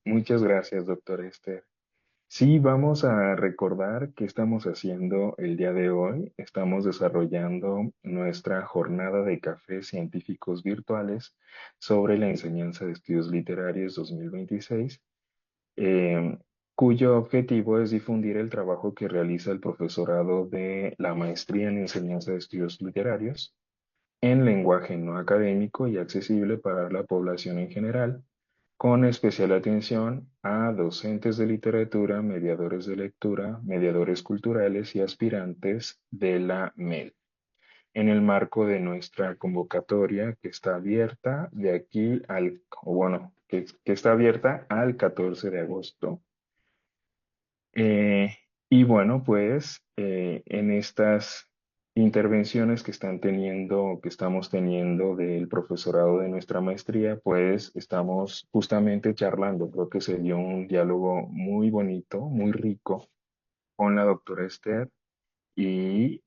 Muchas gracias, doctor Esther. Sí, vamos a recordar qué estamos haciendo el día de hoy. Estamos desarrollando nuestra jornada de cafés científicos virtuales sobre la enseñanza de estudios literarios 2026, eh, cuyo objetivo es difundir el trabajo que realiza el profesorado de la maestría en enseñanza de estudios literarios en lenguaje no académico y accesible para la población en general, con especial atención a docentes de literatura, mediadores de lectura, mediadores culturales y aspirantes de la MEL, en el marco de nuestra convocatoria que está abierta de aquí o bueno, que está abierta al 14 de agosto. Eh, y bueno, pues en estas intervenciones que están teniendo, que estamos teniendo del profesorado de nuestra maestría, pues estamos justamente charlando. Creo que se dio un diálogo muy bonito, muy rico con la doctora Esther y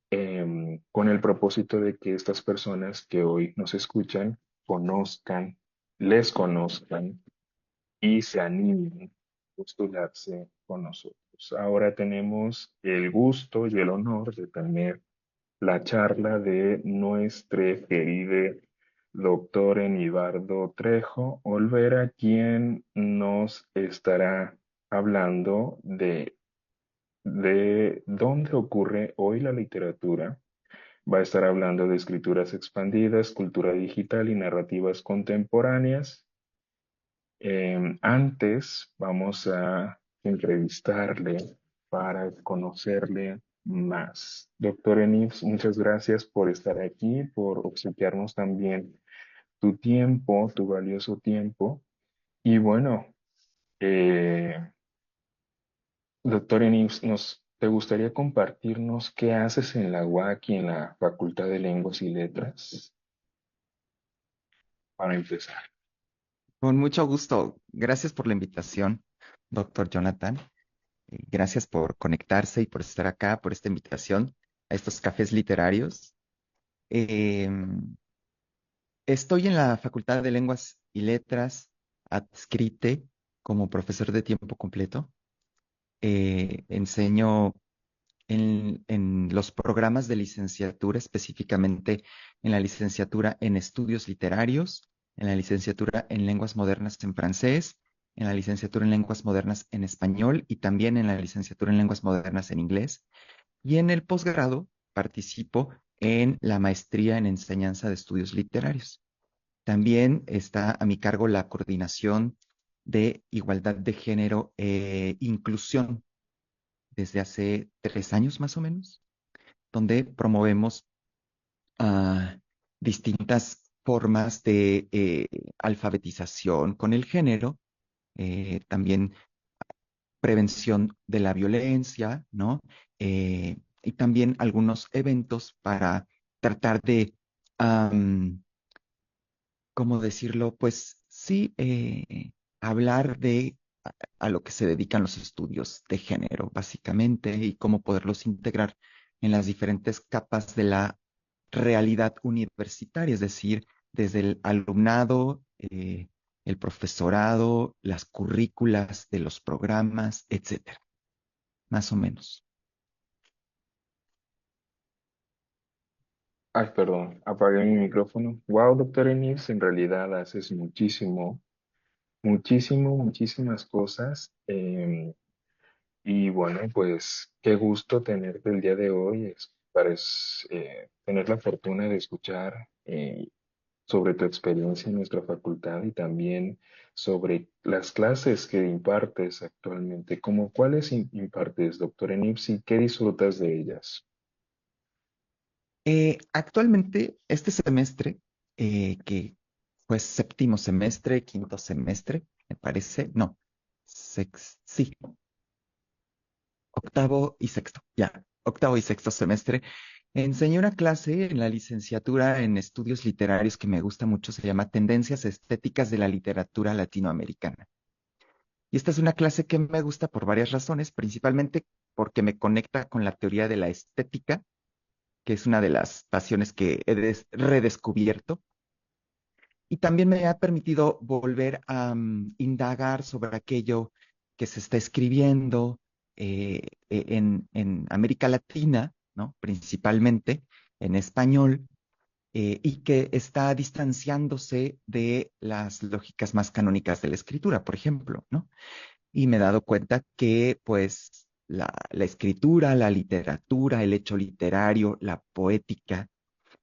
con el propósito de que estas personas que hoy nos escuchan conozcan, les conozcan y se animen a postularse con nosotros. Ahora tenemos el gusto y el honor de tener la charla de nuestro querido doctor Enibardo Trejo Olvera, quien nos estará hablando de dónde ocurre hoy la literatura. Va a estar hablando de escrituras expandidas, cultura digital y narrativas contemporáneas. Antes vamos a entrevistarle para conocerle más. Doctor Enix, muchas gracias por estar aquí, por obsequiarnos también tu tiempo, tu valioso tiempo. Y bueno, eh, doctor Enix, ¿te gustaría compartirnos qué haces en la UAC y en la Facultad de Lenguas y Letras? Para empezar. Con mucho gusto. Gracias por la invitación, doctor Jonathan. Gracias por conectarse y por estar acá, por esta invitación a estos cafés literarios. Eh, Estoy en la Facultad de Lenguas y Letras, adscrite como profesor de tiempo completo. Enseño en los programas de licenciatura, específicamente en la licenciatura en estudios literarios, en la licenciatura en lenguas modernas en francés, en la licenciatura en lenguas modernas en español y también en la licenciatura en lenguas modernas en inglés. Y en el posgrado participo en la maestría en enseñanza de estudios literarios. También está a mi cargo la coordinación de igualdad de género e inclusión desde hace 3 años más o menos, donde promovemos ah, distintas formas de alfabetización con el género, también prevención de la violencia, ¿no? Y también algunos eventos para tratar de, ¿cómo decirlo? Pues sí, hablar de a lo que se dedican los estudios de género, básicamente, y cómo poderlos integrar en las diferentes capas de la realidad universitaria, es decir, desde el alumnado, el profesorado, las currículas de los programas, etcétera, más o menos. Ay, perdón, apagué mi micrófono. Wow, doctor Enix, en realidad haces muchísimo, muchísimas cosas. Y bueno, pues qué gusto tenerte el día de hoy. Tener la fortuna de escuchar sobre tu experiencia en nuestra facultad y también sobre las clases que impartes actualmente. ¿Cómo cuáles impartes, doctor Enix, y qué disfrutas de ellas? Actualmente, este semestre, que fue séptimo semestre, quinto semestre, me parece, no, sí, octavo y sexto, ya, octavo y sexto semestre. Enseñé una clase en la licenciatura en estudios literarios que me gusta mucho, se llama Tendencias Estéticas de la Literatura Latinoamericana. Y esta es una clase que me gusta por varias razones, principalmente porque me conecta con la teoría de la estética, que es una de las pasiones que he redescubierto. Y también me ha permitido volver a indagar sobre aquello que se está escribiendo en América Latina, ¿no? Principalmente en español, y que está distanciándose de las lógicas más canónicas de la escritura, por ejemplo, ¿no? Y me he dado cuenta que, pues, la escritura, la literatura, el hecho literario, la poética,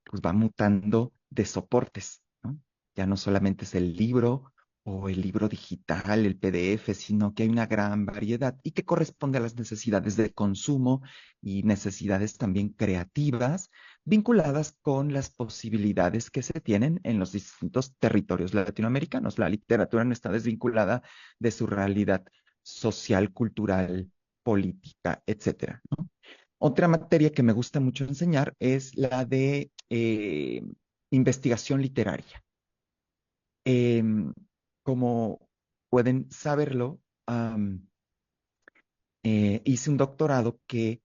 pues va mutando de soportes, ¿no? Ya no solamente es el libro o el libro digital, el PDF, sino que hay una gran variedad y que corresponde a las necesidades de consumo y necesidades también creativas vinculadas con las posibilidades que se tienen en los distintos territorios latinoamericanos. La literatura no está desvinculada de su realidad social, cultural, política, etcétera, ¿no? Otra materia que me gusta mucho enseñar es la de investigación literaria. Em, Como pueden saberlo, hice un doctorado que,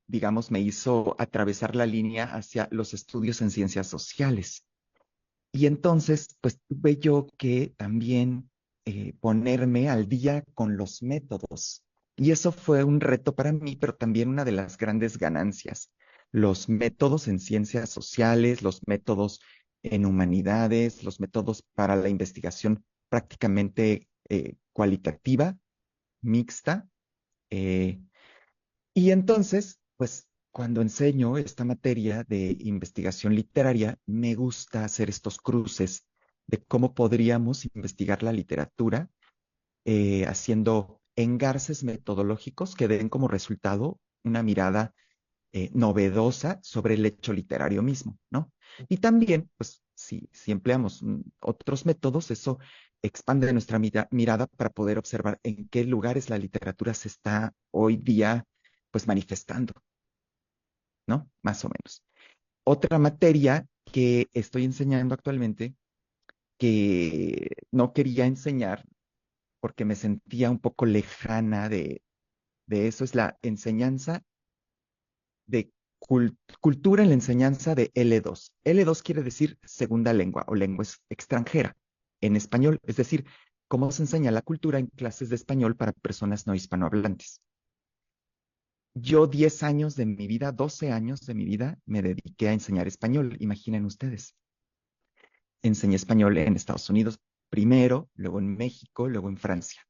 digamos, me hizo atravesar la línea hacia los estudios en ciencias sociales. Y entonces, pues tuve yo que también ponerme al día con los métodos. Y eso fue un reto para mí, pero también una de las grandes ganancias. Los métodos en ciencias sociales, los métodos en humanidades, los métodos para la investigación prácticamente cualitativa, mixta. eh, y entonces, pues cuando enseño esta materia de investigación literaria, me gusta hacer estos cruces de cómo podríamos investigar la literatura haciendo engarces metodológicos que den como resultado una mirada novedosa sobre el hecho literario mismo, ¿no? Y también, pues, si empleamos otros métodos, eso expande nuestra mirada para poder observar en qué lugares la literatura se está hoy día, pues, manifestando, ¿no? Más o menos. Otra materia que estoy enseñando actualmente, que no quería enseñar porque me sentía un poco lejana de eso, es la enseñanza de cultura en la enseñanza de L2. L2 quiere decir segunda lengua o lengua extranjera en español, es decir, cómo se enseña la cultura en clases de español para personas no hispanohablantes. Yo 10 años de mi vida, 12 años de mi vida, me dediqué a enseñar español, imaginen ustedes. Enseñé español en Estados Unidos primero, luego en México, luego en Francia.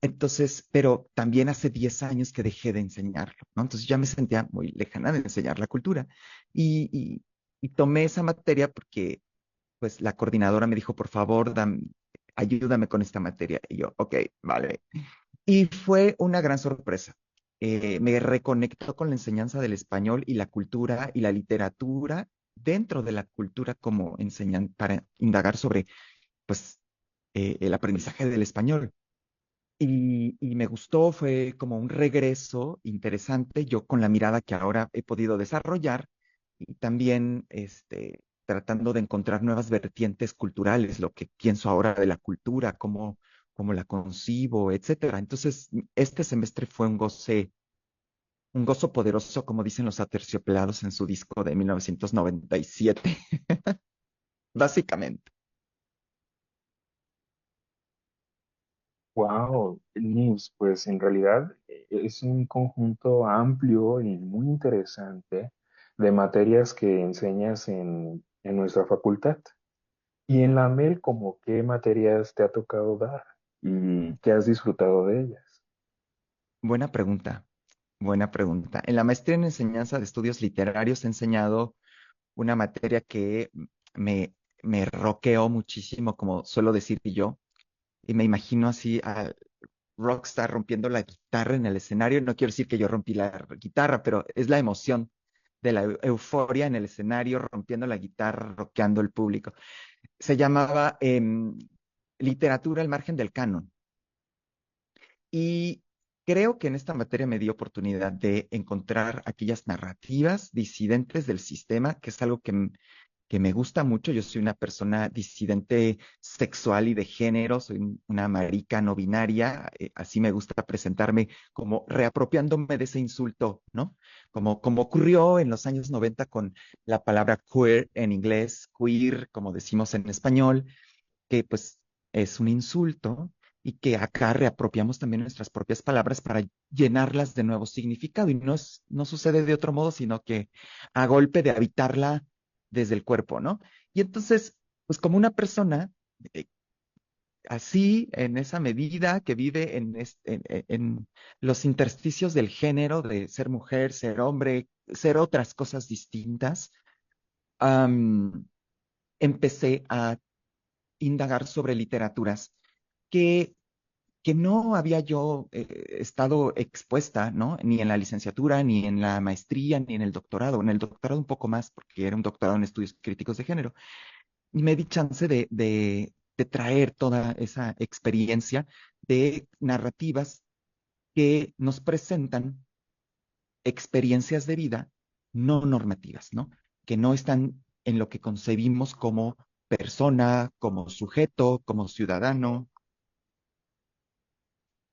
Entonces, pero también hace 10 años que dejé de enseñarlo, ¿no? Entonces ya me sentía muy lejana de enseñar la cultura y, y- y tomé esa materia porque pues la coordinadora me dijo, por favor, ayúdame con esta materia. Y yo, ok, vale. Y fue una gran sorpresa. Me reconectó con la enseñanza del español y la cultura y la literatura dentro de la cultura como enseñan para indagar sobre pues el aprendizaje del español. Y me gustó, fue como un regreso interesante, yo con la mirada que ahora he podido desarrollar y también tratando de encontrar nuevas vertientes culturales, lo que pienso ahora de la cultura, cómo la concibo, etcétera. Entonces, este semestre fue un gozo poderoso, como dicen los Aterciopelados en su disco de 1997, básicamente. Wow, Liz, pues en realidad es un conjunto amplio y muy interesante de materias que enseñas en nuestra facultad. Y en la MEL, ¿como qué materias te ha tocado dar y qué has disfrutado de ellas? Buena pregunta, buena pregunta. En la maestría en enseñanza de estudios literarios he enseñado una materia que me roqueó muchísimo, como suelo decir yo, y me imagino así al rockstar rompiendo la guitarra en el escenario. No quiero decir que yo rompí la guitarra, pero es la emoción de la euforia en el escenario, rompiendo la guitarra, rockeando el público. Se llamaba Literatura al margen del canon. Y creo que en esta materia me dio oportunidad de encontrar aquellas narrativas disidentes del sistema, que es algo que me gusta mucho. Yo soy una persona disidente sexual y de género, soy una marica no binaria, así me gusta presentarme como reapropiándome de ese insulto, ¿no? Como ocurrió en los años 90 con la palabra queer en inglés, queer, como decimos en español, que pues es un insulto y que acá reapropiamos también nuestras propias palabras para llenarlas de nuevo significado. Y no sucede de otro modo, sino que a golpe de habitarla desde el cuerpo, ¿no? Y entonces, pues como una persona eh, así, en esa medida que vive en los intersticios del género, de ser mujer, ser hombre, ser otras cosas distintas, am, empecé a indagar sobre literaturas que, que no había yo estado expuesta, ¿no? Ni en la licenciatura, ni en la maestría, ni en el doctorado. En el doctorado un poco más, porque era un doctorado en estudios críticos de género. Y me di chance de traer toda esa experiencia de narrativas que nos presentan experiencias de vida no normativas, ¿no? Que no están en lo que concebimos como persona, como sujeto, como ciudadano,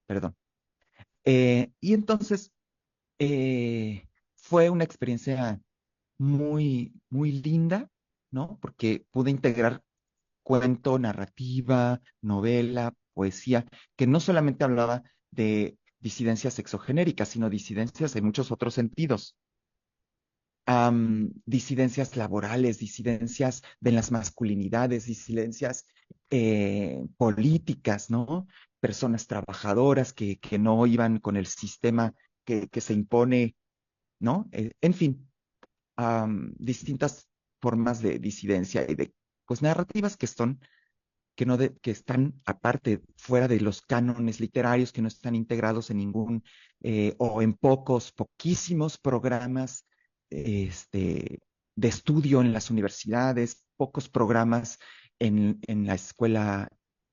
perdón. Y entonces fue una experiencia muy linda, ¿no? Porque pude integrar cuento, narrativa, novela, poesía, que no solamente hablaba de disidencias sexogenéricas, sino disidencias en muchos otros sentidos. Disidencias laborales, disidencias de las masculinidades, disidencias políticas, ¿no? Personas trabajadoras que no iban con el sistema que se impone, ¿no? En fin, distintas formas de disidencia y de pues narrativas que son que no que están aparte fuera de los cánones literarios, que no están integrados en ningún o en poquísimos programas de estudio en las universidades, pocos programas en la escuela,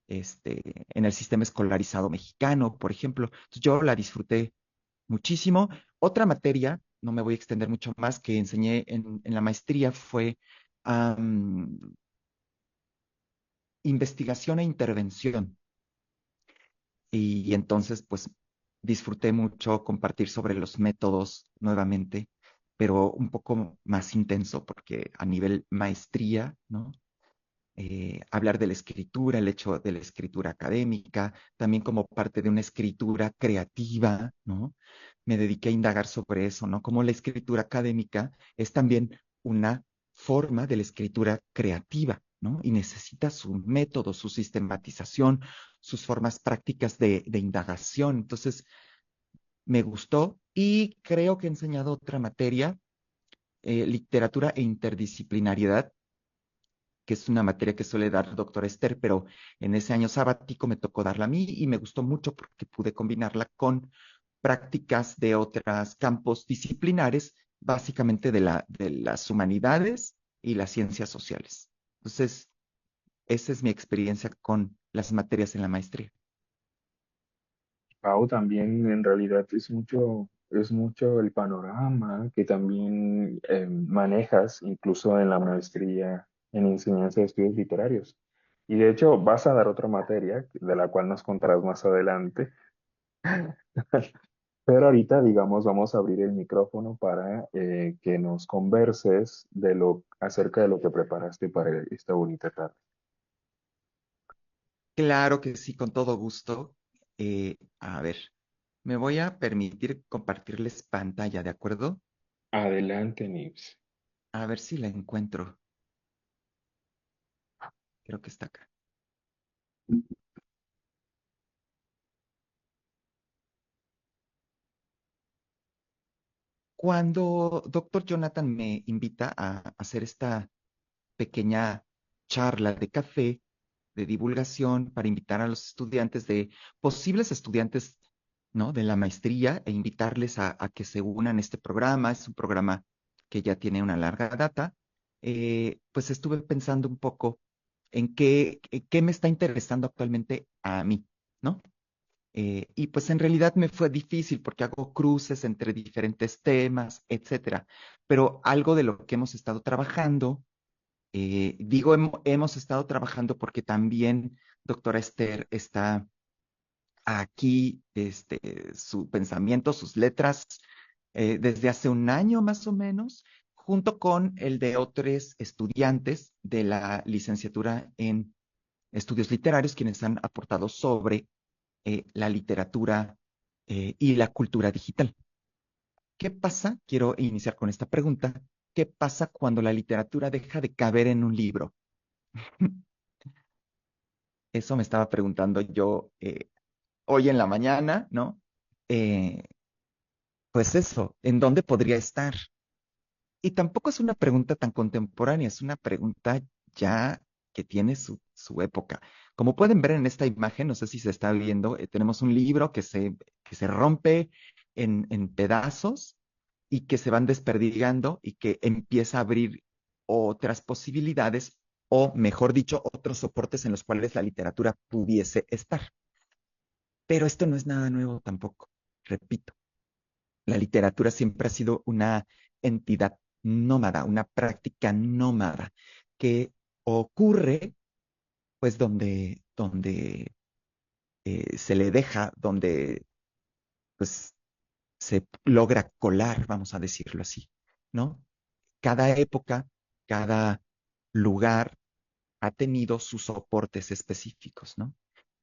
en el sistema escolarizado mexicano, por ejemplo. Entonces, yo la disfruté muchísimo. Otra materia, no me voy a extender mucho más, que enseñé en la maestría fue um, investigación e intervención. Y entonces, pues, disfruté mucho compartir sobre los métodos nuevamente, pero un poco más intenso, porque a nivel maestría, ¿no? Hablar de la escritura, el hecho de la escritura académica, también como parte de una escritura creativa, ¿no? Me dediqué a indagar sobre eso, ¿no? Como la escritura académica es también una forma de la escritura creativa, ¿no? Y necesita su método, su sistematización, sus formas prácticas de indagación. Entonces, me gustó y creo que he enseñado otra materia, literatura e interdisciplinariedad, que es una materia que suele dar doctor Esther, pero en ese año sabático me tocó darla a mí y me gustó mucho porque pude combinarla con prácticas de otros campos disciplinares, básicamente de las humanidades y las ciencias sociales. Entonces, esa es mi experiencia con las materias en la maestría. Pau, también en realidad es mucho el panorama que también manejas, incluso en la maestría en enseñanza de estudios literarios. Y de hecho vas a dar otra materia de la cual nos contarás más adelante. Pero ahorita, digamos, vamos a abrir el micrófono para que nos converses acerca de lo que preparaste para esta bonita tarde. Claro que sí, con todo gusto. A ver, me voy a permitir compartirles pantalla, ¿de acuerdo? Adelante, Nibs. A ver si la encuentro. Creo que está acá. Cuando doctor Jonathan me invita a hacer esta pequeña charla de café, de divulgación, para invitar a los estudiantes posibles estudiantes, ¿no? De la maestría e invitarles a que se unan a este programa. Es un programa que ya tiene una larga data. Pues estuve pensando un poco en qué me está interesando actualmente a mí, ¿no? Y pues en realidad me fue difícil porque hago cruces entre diferentes temas, etcétera. Pero algo de lo que hemos estado trabajando Digo, hemos estado trabajando porque también doctora Esther está aquí, su pensamiento, sus letras, desde hace un año más o menos, junto con el de otros estudiantes de la licenciatura en estudios literarios, quienes han aportado sobre la literatura y la cultura digital. ¿Qué pasa? Quiero iniciar con esta pregunta. ¿Qué pasa cuando la literatura deja de caber en un libro? Eso me estaba preguntando yo hoy en la mañana, ¿no? Eh, pues eso, ¿en dónde podría estar? Y tampoco es una pregunta tan contemporánea, es una pregunta ya que tiene su época. Como pueden ver en esta imagen, no sé si se está viendo, tenemos un libro que se rompe en pedazos y que se van desperdigando y que empieza a abrir otras posibilidades o, mejor dicho, otros soportes en los cuales la literatura pudiese estar. Pero esto no es nada nuevo tampoco. Repito, la literatura siempre ha sido una entidad nómada, una práctica nómada que ocurre pues donde se le deja, donde pues se logra colar, vamos a decirlo así, ¿no? Cada época, cada lugar ha tenido sus soportes específicos, ¿no?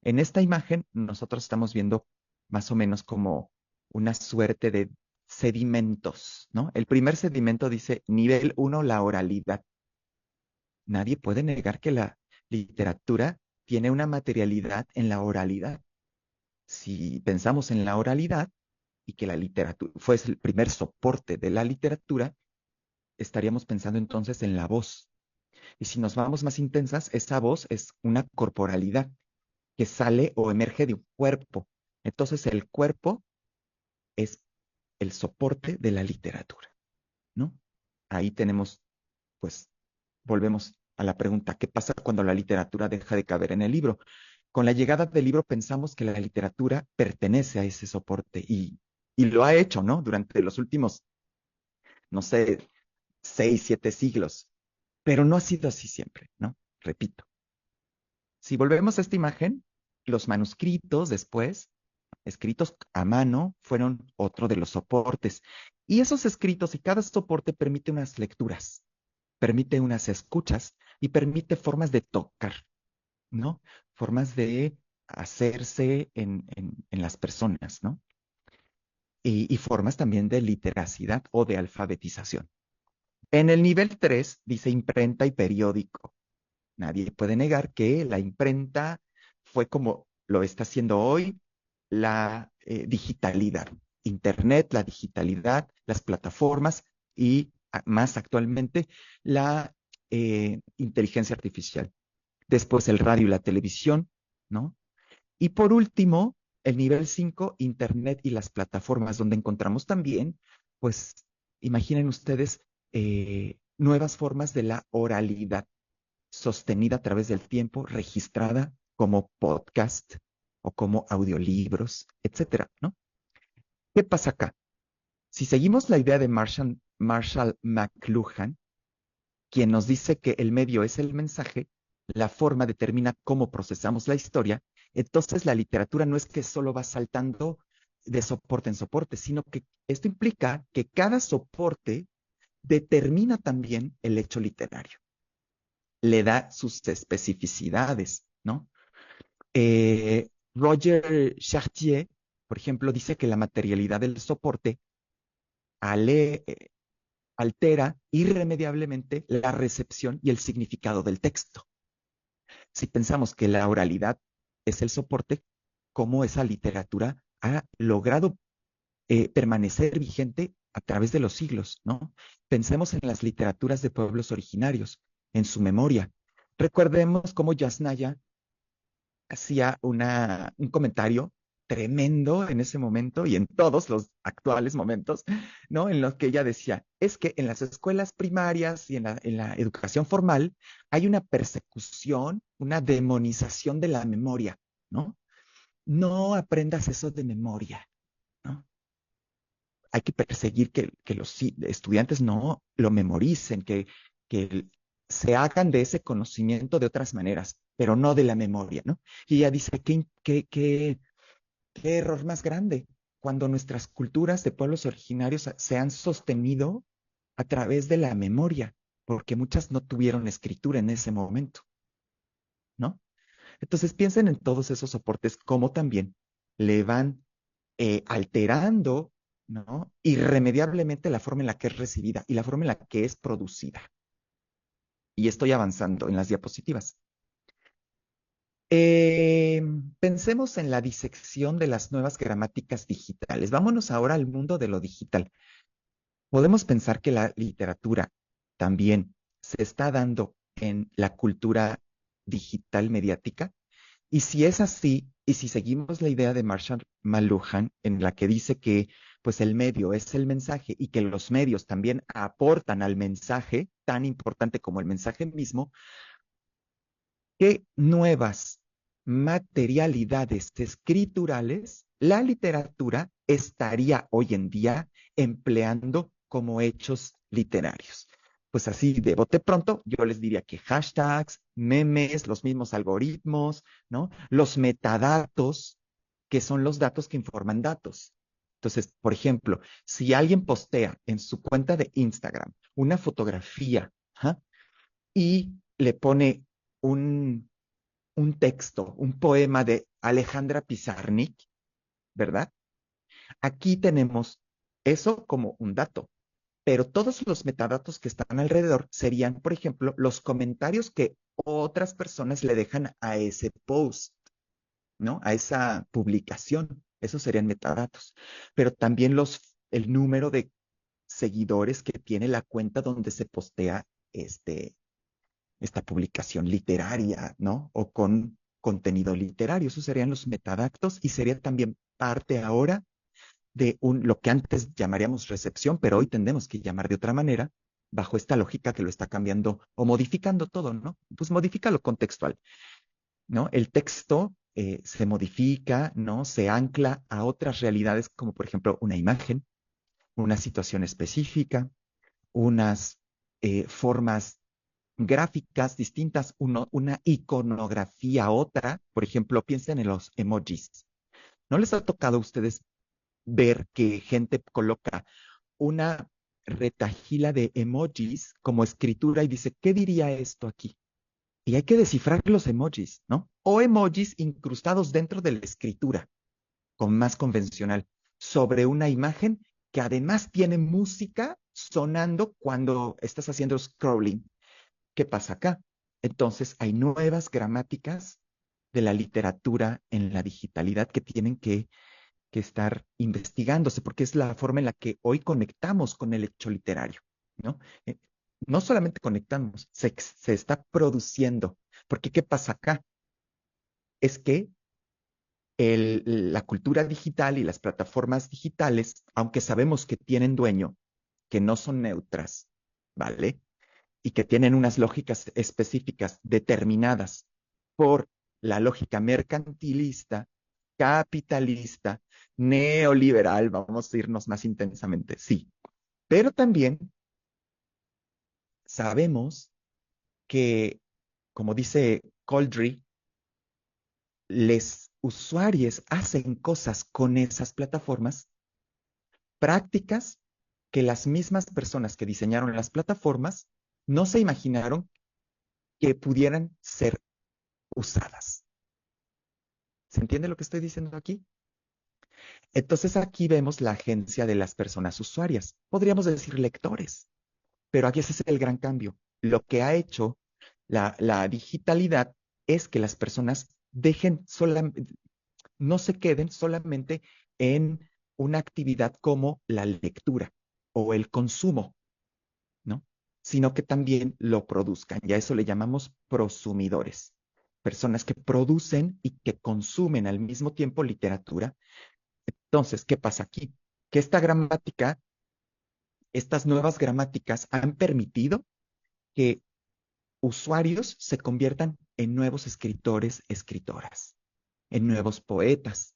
En esta imagen nosotros estamos viendo más o menos como una suerte de sedimentos, ¿no? El primer sedimento dice nivel uno, la oralidad. Nadie puede negar que la literatura tiene una materialidad en la oralidad. Si pensamos en la oralidad y que la literatura fue el primer soporte de la literatura, estaríamos pensando entonces en la voz. Y si nos vamos más intensas, esa voz es una corporalidad que sale o emerge de un cuerpo. Entonces el cuerpo es el soporte de la literatura, ¿no? Ahí tenemos, pues, volvemos a la pregunta, ¿qué pasa cuando la literatura deja de caber en el libro? Con la llegada del libro pensamos que la literatura pertenece a ese soporte y lo ha hecho, ¿no? Durante los últimos, no sé, 6, 7 siglos, pero no ha sido así siempre, ¿no? Repito. Si volvemos a esta imagen, los manuscritos después, escritos a mano, fueron otro de los soportes. Y esos escritos y cada soporte permite unas lecturas, permite unas escuchas y permite formas de tocar, ¿no? Formas de hacerse en las personas, ¿no? Y formas también de literacidad o de alfabetización. En el nivel 3 dice imprenta y periódico. Nadie puede negar que la imprenta fue como lo está haciendo hoy la digitalidad. Internet, la digitalidad, las plataformas y más actualmente la inteligencia artificial. Después el radio y la televisión, ¿no? Y por último, el nivel 5, Internet y las plataformas, donde encontramos también, pues, imaginen ustedes, nuevas formas de la oralidad sostenida a través del tiempo, registrada como podcast o como audiolibros, etcétera, ¿no? ¿Qué pasa acá? Si seguimos la idea de Marshall McLuhan, quien nos dice que el medio es el mensaje, la forma determina cómo procesamos la historia, entonces la literatura no es que solo va saltando de soporte en soporte, sino que esto implica que cada soporte determina también el hecho literario, le da sus especificidades, ¿no? Roger Chartier, por ejemplo, dice que la materialidad del soporte ale, altera irremediablemente la recepción y el significado del texto. Si pensamos que la oralidad es el soporte, cómo esa literatura ha logrado permanecer vigente a través de los siglos, ¿no? Pensemos en las literaturas de pueblos originarios, en su memoria. Recordemos cómo Yasnaya hacía un comentario tremendo en ese momento y en todos los actuales momentos, ¿no? En los que ella decía, es que en las escuelas primarias y en la educación formal hay una persecución, una demonización de la memoria, ¿no? No aprendas eso de memoria, ¿no? Hay que perseguir que los estudiantes no lo memoricen, que se hagan de ese conocimiento de otras maneras, pero no de la memoria, ¿no? Y ella dice, qué error más grande cuando nuestras culturas de pueblos originarios se han sostenido a través de la memoria, porque muchas no tuvieron escritura en ese momento, ¿no? Entonces piensen en todos esos soportes, como también le van alterando, ¿no? Irremediablemente la forma en la que es recibida y la forma en la que es producida. Y estoy avanzando en las diapositivas. Eh, Pensemos en la disección de las nuevas gramáticas digitales. Vámonos ahora al mundo de lo digital. Podemos pensar que la literatura también se está dando en la cultura digital mediática. Y si es así, y si seguimos la idea de Marshall McLuhan, en la que dice que pues el medio es el mensaje y que los medios también aportan al mensaje, tan importante como el mensaje mismo, ¿qué nuevas materialidades escriturales la literatura estaría hoy en día empleando como hechos literarios? Pues así de bote pronto, yo les diría que hashtags, memes, los mismos algoritmos, ¿no? Los metadatos, que son los datos que informan datos. Entonces, por ejemplo, si alguien postea en su cuenta de Instagram una fotografía, ¿ja? Y le pone un, un texto, un poema de Alejandra Pizarnik, ¿verdad? Aquí tenemos eso como un dato, pero todos los metadatos que están alrededor serían, por ejemplo, los comentarios que otras personas le dejan a ese post, ¿no? A esa publicación. Esos serían metadatos. Pero también el número de seguidores que tiene la cuenta donde se postea esta publicación literaria, ¿no? O con contenido literario. Esos serían los metadatos y sería también parte ahora de lo que antes llamaríamos recepción, pero hoy tendemos que llamar de otra manera, bajo esta lógica que lo está cambiando o modificando todo, ¿no? Pues modifica lo contextual, ¿no? El texto se modifica, ¿no? Se ancla a otras realidades, como por ejemplo una imagen, una situación específica, unas formas gráficas distintas, una iconografía, otra. Por ejemplo, piensen en los emojis. ¿No les ha tocado a ustedes ver que gente coloca una retahíla de emojis como escritura y dice, ¿qué diría esto aquí? Y hay que descifrar los emojis, ¿no? O emojis incrustados dentro de la escritura, con más convencional, sobre una imagen que además tiene música sonando cuando estás haciendo scrolling. ¿Qué pasa acá? Entonces hay nuevas gramáticas de la literatura en la digitalidad que tienen que estar investigándose, porque es la forma en la que hoy conectamos con el hecho literario, ¿no? No solamente conectamos, se está produciendo, porque ¿qué pasa acá? Es que la cultura digital y las plataformas digitales, aunque sabemos que tienen dueño, que no son neutras, ¿vale? Y que tienen unas lógicas específicas determinadas por la lógica mercantilista, capitalista, neoliberal, vamos a irnos más intensamente, sí, pero también sabemos que, como dice Coldry, los usuarios hacen cosas con esas plataformas, prácticas que las mismas personas que diseñaron las plataformas no se imaginaron que pudieran ser usadas. ¿Se entiende lo que estoy diciendo aquí? Entonces aquí vemos la agencia de las personas usuarias. Podríamos decir lectores, pero aquí ese es el gran cambio. Lo que ha hecho la digitalidad es que las personas no se queden solamente en una actividad como la lectura o el consumo, ¿no? Sino que también lo produzcan. Y a eso le llamamos prosumidores. Personas que producen y que consumen al mismo tiempo literatura. Entonces, ¿qué pasa aquí? Que esta gramática, estas nuevas gramáticas han permitido que usuarios se conviertan en nuevos escritores, escritoras, en nuevos poetas,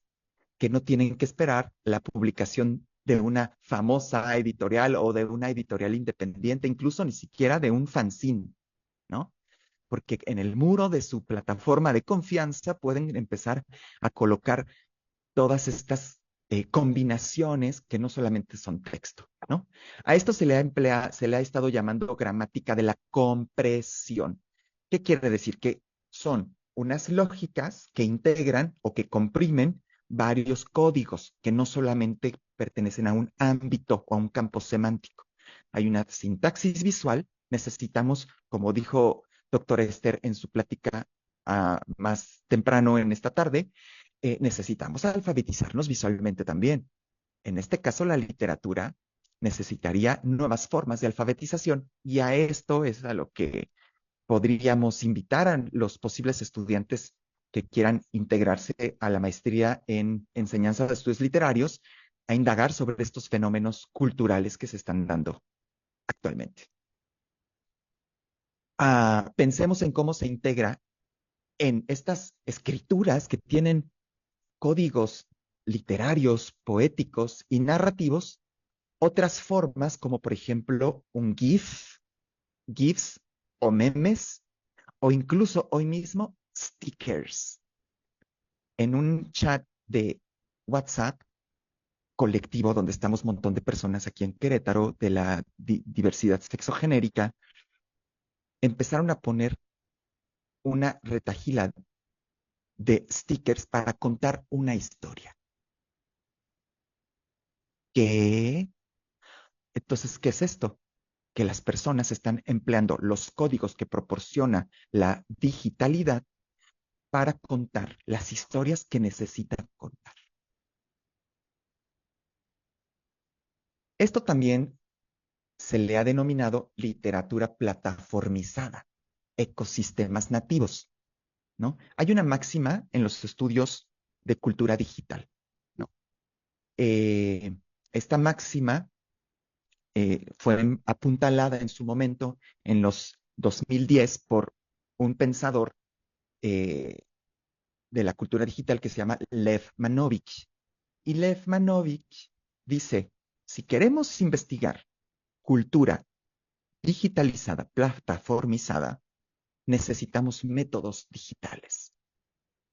que no tienen que esperar la publicación de una famosa editorial o de una editorial independiente, incluso ni siquiera de un fanzine, ¿no? Porque en el muro de su plataforma de confianza pueden empezar a colocar todas estas combinaciones que no solamente son texto, ¿no? A esto se le ha estado llamando gramática de la compresión. ¿Qué quiere decir? Que son unas lógicas que integran o que comprimen varios códigos que no solamente pertenecen a un ámbito o a un campo semántico. Hay una sintaxis visual, necesitamos, como dijo doctor Esther en su plática más temprano en esta tarde, necesitamos alfabetizarnos visualmente también. En este caso, la literatura necesitaría nuevas formas de alfabetización y a esto es a lo que podríamos invitar a los posibles estudiantes que quieran integrarse a la maestría en enseñanza de estudios literarios a indagar sobre estos fenómenos culturales que se están dando actualmente. Pensemos en cómo se integra en estas escrituras que tienen códigos literarios, poéticos y narrativos, otras formas como por ejemplo un GIF, GIFs o memes o incluso hoy mismo stickers en un chat de WhatsApp colectivo donde estamos un montón de personas aquí en Querétaro de la diversidad sexogenérica, empezaron a poner una retahíla de stickers para contar una historia. ¿Qué? Entonces, ¿qué es esto? Que las personas están empleando los códigos que proporciona la digitalidad para contar las historias que necesitan contar. Esto también se le ha denominado literatura plataformizada, ecosistemas nativos, ¿no? Hay una máxima en los estudios de cultura digital, ¿no? Esta máxima fue apuntalada en su momento en los 2010 por un pensador eh, de la cultura digital que se llama Lev Manovich. Y Lev Manovich dice, si queremos investigar cultura digitalizada, plataformizada, necesitamos métodos digitales.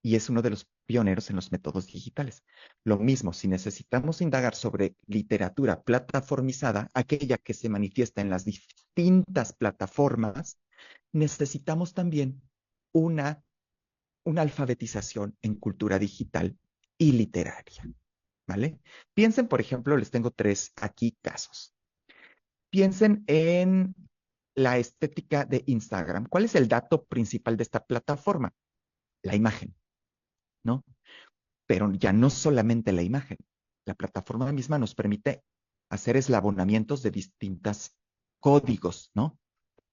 Y es uno de los pioneros en los métodos digitales. Lo mismo, si necesitamos indagar sobre literatura plataformizada, aquella que se manifiesta en las distintas plataformas, necesitamos también una una alfabetización en cultura digital y literaria, ¿vale? Piensen, por ejemplo, les tengo tres aquí casos. Piensen en la estética de Instagram. ¿Cuál es el dato principal de esta plataforma? La imagen, ¿no? Pero ya no solamente la imagen. La plataforma misma nos permite hacer eslabonamientos de distintos códigos, ¿no?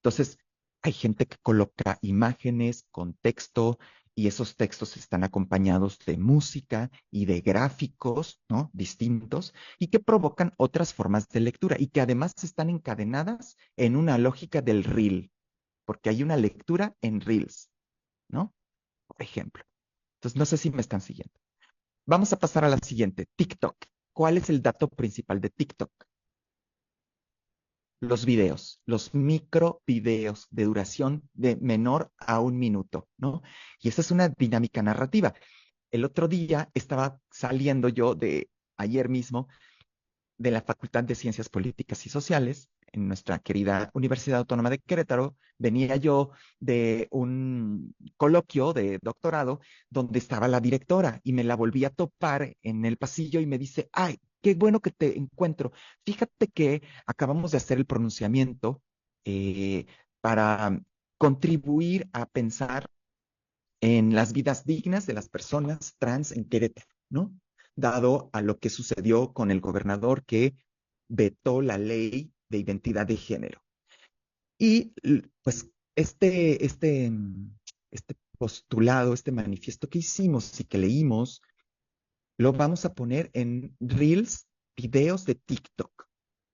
Entonces, hay gente que coloca imágenes con texto y esos textos están acompañados de música y de gráficos, ¿no? Distintos y que provocan otras formas de lectura y que además están encadenadas en una lógica del reel, porque hay una lectura en reels, ¿no? Por ejemplo. Entonces, no sé si me están siguiendo. Vamos a pasar a la siguiente, TikTok. ¿Cuál es el dato principal de TikTok? Los videos, los micro videos de duración de menor a un minuto, ¿no? Y esa es una dinámica narrativa. El otro día estaba saliendo yo de ayer mismo de la Facultad de Ciencias Políticas y Sociales en nuestra querida Universidad Autónoma de Querétaro. Venía yo de un coloquio de doctorado donde estaba la directora y me la volví a topar en el pasillo y me dice, ay, qué bueno que te encuentro. Fíjate que acabamos de hacer el pronunciamiento para contribuir a pensar en las vidas dignas de las personas trans en Querétaro, ¿no? Dado a lo que sucedió con el gobernador que vetó la ley de identidad de género. Y pues este postulado, este manifiesto que hicimos y que leímos, lo vamos a poner en Reels, videos de TikTok,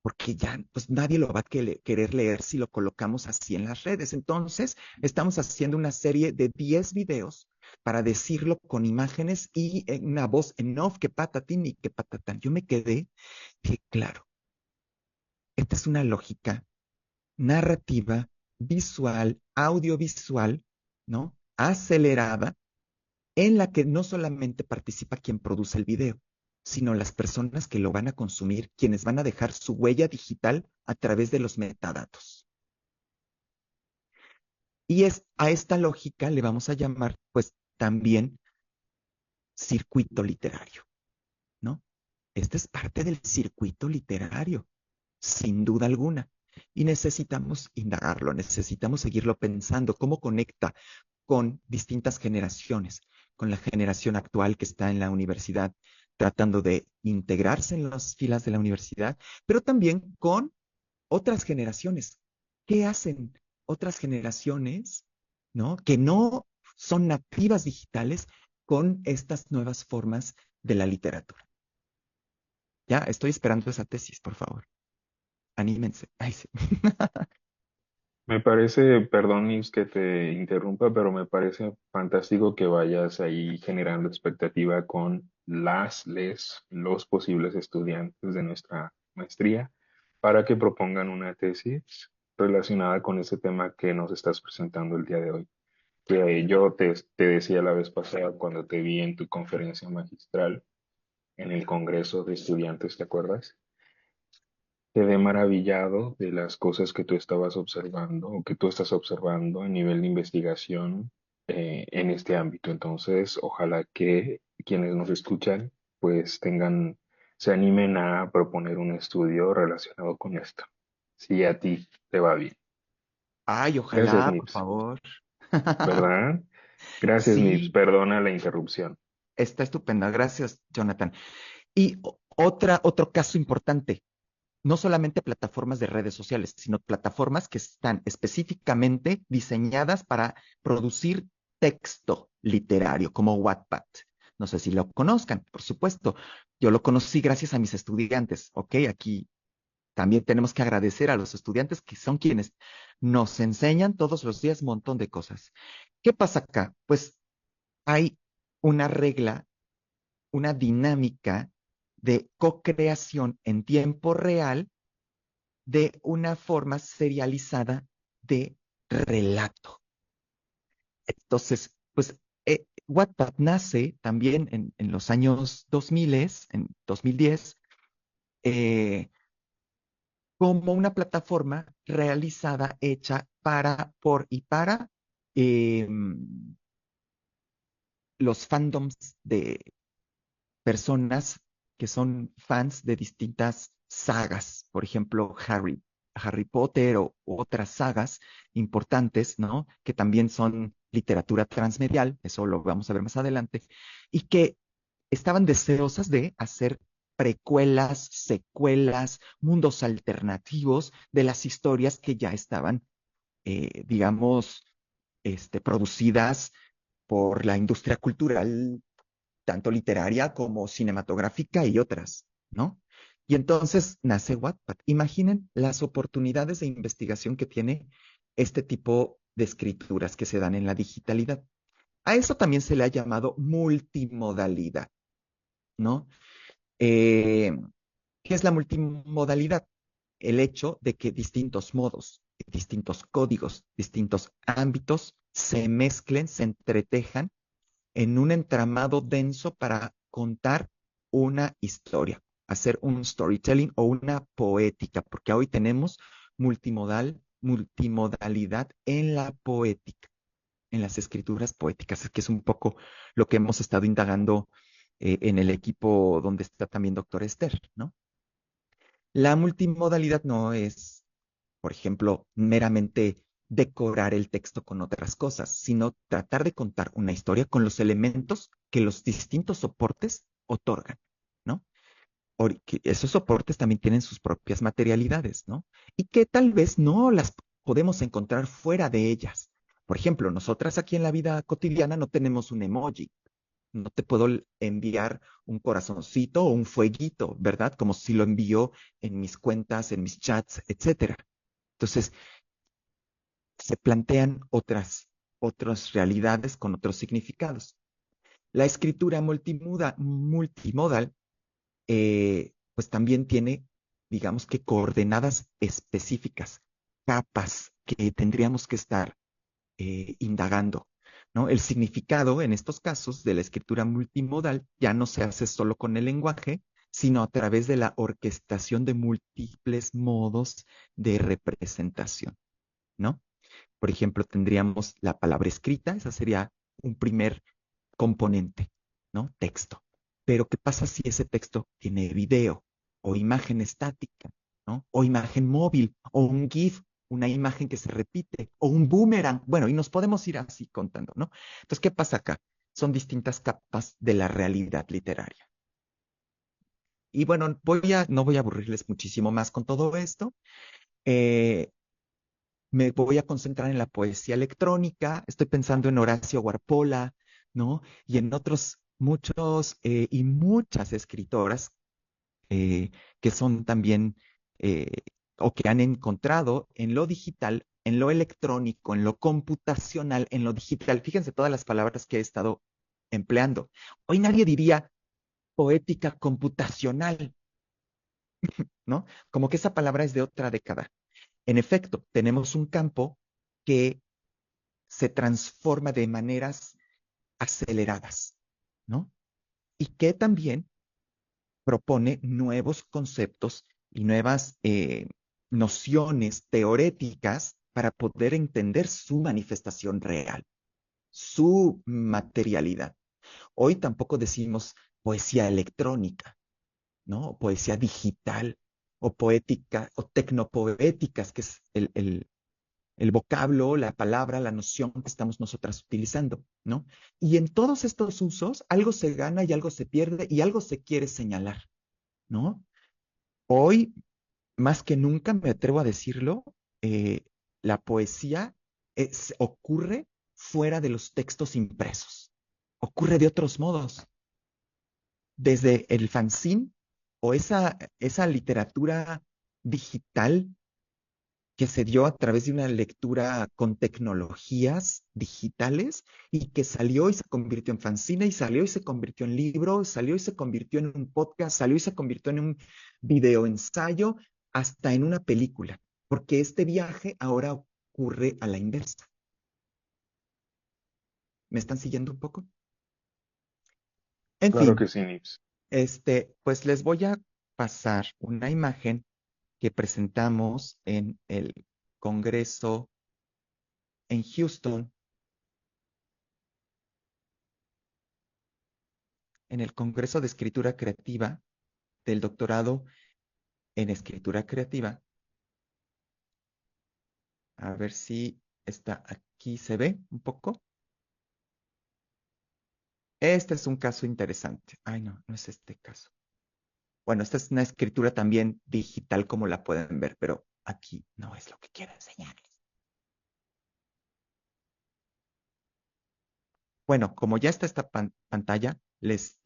porque ya pues nadie lo va a querer leer si lo colocamos así en las redes. Entonces, estamos haciendo una serie de 10 videos para decirlo con imágenes y una voz en off, que patatín y que patatán. Yo me quedé, que claro, esta es una lógica narrativa visual, audiovisual, ¿no? Acelerada, en la que no solamente participa quien produce el video, sino las personas que lo van a consumir, quienes van a dejar su huella digital a través de los metadatos. Y a esta lógica le vamos a llamar, pues, también circuito literario, ¿no? Este es parte del circuito literario, sin duda alguna. Y necesitamos indagarlo, necesitamos seguirlo pensando, cómo conecta con distintas generaciones, con la generación actual que está en la universidad tratando de integrarse en las filas de la universidad, pero también con otras generaciones. ¿Qué hacen otras generaciones, ¿no? Que no son nativas digitales con estas nuevas formas de la literatura? Ya, estoy esperando esa tesis, por favor. Anímense. Ay, sí. Me parece, perdón, Nils, que te interrumpa, pero me parece fantástico que vayas ahí generando expectativa con los posibles estudiantes de nuestra maestría para que propongan una tesis relacionada con ese tema que nos estás presentando el día de hoy. Que yo te decía la vez pasada cuando te vi en tu conferencia magistral en el Congreso de Estudiantes, ¿te acuerdas? Quedé maravillado de las cosas que tú estabas observando o que tú estás observando a nivel de investigación en este ámbito. Entonces, ojalá que quienes nos escuchan pues se animen a proponer un estudio relacionado con esto. Si a ti te va bien. Ay, Gracias, ojalá, por Nips. favor. ¿Verdad? Gracias, Nips. Sí, Perdona la interrupción. está estupenda. Gracias, Jonathan. Y otro caso importante, no solamente plataformas de redes sociales, sino plataformas que están específicamente diseñadas para producir texto literario, como Wattpad. No sé si lo conozcan, por supuesto. Yo lo conocí gracias a mis estudiantes, ¿ok? Aquí también tenemos que agradecer a los estudiantes que son quienes nos enseñan todos los días un montón de cosas. ¿Qué pasa acá? Pues hay una regla, una dinámica de co-creación en tiempo real de una forma serializada de relato. Entonces, pues Wattpad nace también en los años 2000, en 2010, eh, como una plataforma realizada, hecha para, por y para eh, los fandoms de personas que son fans de distintas sagas, por ejemplo, Harry Potter o otras sagas importantes, ¿no? Que también son literatura transmedial, eso lo vamos a ver más adelante, y que estaban deseosas de hacer precuelas, secuelas, mundos alternativos de las historias que ya estaban, digamos, producidas por la industria cultural tanto literaria como cinematográfica y otras, ¿no? Y entonces nace Wattpad. Imaginen las oportunidades de investigación que tiene este tipo de escrituras que se dan en la digitalidad. A eso también se le ha llamado multimodalidad, ¿no? Eh, ¿Qué es la multimodalidad? El hecho de que distintos modos, distintos códigos, distintos ámbitos se mezclen, se entretejan en un entramado denso para contar una historia, hacer un storytelling o una poética, porque hoy tenemos multimodalidad en la poética, en las escrituras poéticas, es que es un poco lo que hemos estado indagando en el equipo donde está también doctor Esther, ¿no? La multimodalidad no es, por ejemplo, meramente decorar el texto con otras cosas, sino tratar de contar una historia con los elementos que los distintos soportes otorgan, ¿no? Que esos soportes también tienen sus propias materialidades, ¿no? Y que tal vez no las podemos encontrar fuera de ellas. Por ejemplo, nosotras aquí en la vida cotidiana no tenemos un emoji. No te puedo enviar un corazoncito o un fueguito, ¿verdad? Como si lo envío en mis cuentas, en mis chats, etcétera. Entonces, se plantean otras realidades con otros significados. La escritura multimodal, pues también tiene, digamos que coordenadas específicas, capas que tendríamos que estar indagando, ¿no? El significado en estos casos de la escritura multimodal ya no se hace solo con el lenguaje, sino a través de la orquestación de múltiples modos de representación, ¿no? Por ejemplo, tendríamos la palabra escrita, esa sería un primer componente, ¿no? Texto. Pero, ¿qué pasa si ese texto tiene video o imagen estática, ¿no? O imagen móvil o un GIF, una imagen que se repite o un boomerang? Bueno, y nos podemos ir así contando, ¿no? Entonces, ¿qué pasa acá? Son distintas capas de la realidad literaria. Y bueno, no voy a aburrirles muchísimo más con todo esto. Eh, Me voy a concentrar en la poesía electrónica, estoy pensando en Horacio Guarpola, ¿no? Y en otros muchos y muchas escritoras eh, que son también eh, o que han encontrado en lo digital, en lo electrónico, en lo computacional, en lo digital. Fíjense todas las palabras que he estado empleando. Hoy nadie diría poética computacional, ¿no? Como que esa palabra es de otra década. En efecto, tenemos un campo que se transforma de maneras aceleradas, ¿no? Y que también propone nuevos conceptos y nuevas nociones teoréticas para poder entender su manifestación real, su materialidad. Hoy tampoco decimos poesía electrónica, ¿no? O poesía digital, o poética, o tecnopoéticas, que es el vocablo, la palabra, la noción que estamos nosotras utilizando, ¿no? Y en todos estos usos, algo se gana y algo se pierde y algo se quiere señalar, ¿no? Hoy, más que nunca, me atrevo a decirlo, eh, la poesía ocurre fuera de los textos impresos, ocurre de otros modos, desde el fanzine o esa literatura digital que se dio a través de una lectura con tecnologías digitales y que salió y se convirtió en fanzine y salió y se convirtió en libro, salió y se convirtió en un podcast, salió y se convirtió en un video ensayo, hasta en una película, porque este viaje ahora ocurre a la inversa. ¿Me están siguiendo un poco? En Claro fin, que sí, Nips. pues les voy a pasar una imagen que presentamos en el Congreso en Houston, en el Congreso de Escritura Creativa del doctorado en escritura creativa. A ver si está aquí, se ve un poco. Este es un caso interesante. Ay, no, no es este caso. Bueno, esta es una escritura también digital como la pueden ver, pero aquí no es lo que quiero enseñarles. Bueno, como ya está esta pantalla, les